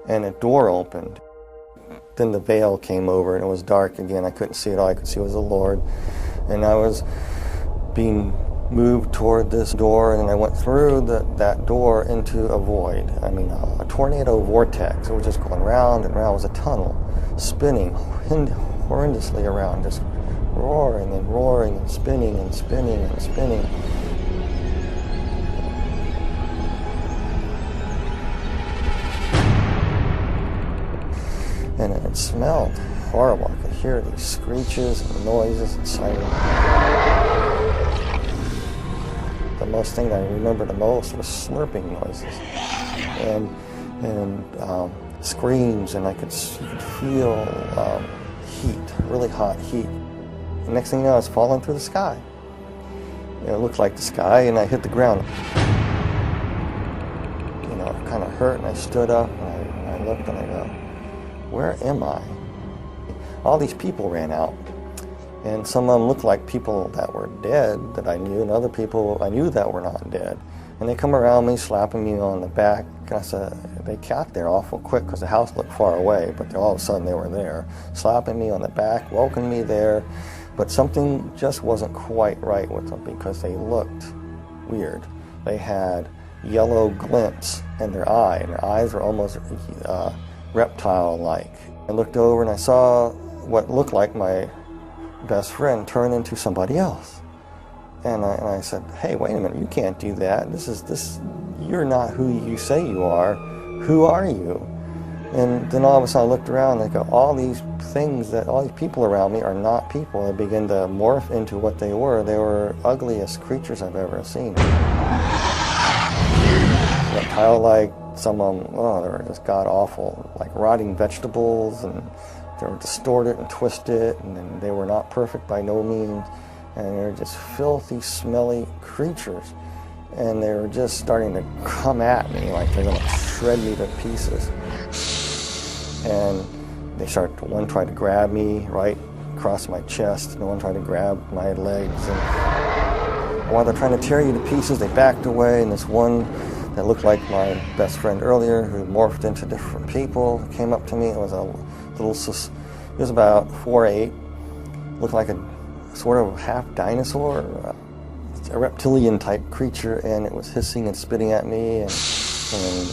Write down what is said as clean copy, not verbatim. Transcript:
and a door opened. Then the veil came over and it was dark again. I couldn't see it. All I could see was the Lord. And I was being moved toward this door, and I went through that door into a void. I mean, a tornado vortex. It was just going round and round. It was a tunnel, spinning horrendously around, just roaring and roaring and spinning and spinning and spinning. And it smelled horrible. I could hear these screeches and noises and sirens. The most thing I remember the most was slurping noises and screams, and you could feel heat, really hot heat. The next thing you know, I was falling through the sky. It looked like the sky, and I hit the ground. You know, it kind of hurt, and I stood up, and I looked, and I go, where am I? All these people ran out, and some of them looked like people that were dead that I knew, and other people I knew that were not dead. And they come around me, slapping me on the back. They got there awful quick because the house looked far away, but all of a sudden they were there, slapping me on the back, welcoming me there. But something just wasn't quite right with them because they looked weird. They had yellow glints in their eye, and their eyes were almost reptile-like. I looked over and I saw what looked like my best friend turn into somebody else. And I said, hey, wait a minute, you can't do that. You're not who you say you are. Who are you? And then all of a sudden I looked around and I go, all these people around me are not people. They began to morph into what they were. They were ugliest creatures I've ever seen. Reptile-like, some of them, they were just god-awful, like rotting vegetables, and they were distorted and twisted, and they were not perfect by no means, and they were just filthy, smelly creatures. And they were just starting to come at me like they're going to shred me to pieces. And one tried to grab me right across my chest, and one tried to grab my legs. And while they're trying to tear you to pieces, they backed away, and this one that looked like my best friend earlier, who morphed into different people, came up to me. It was he was about 4'8", looked like a sort of half dinosaur, a reptilian type creature, and it was hissing and spitting at me, and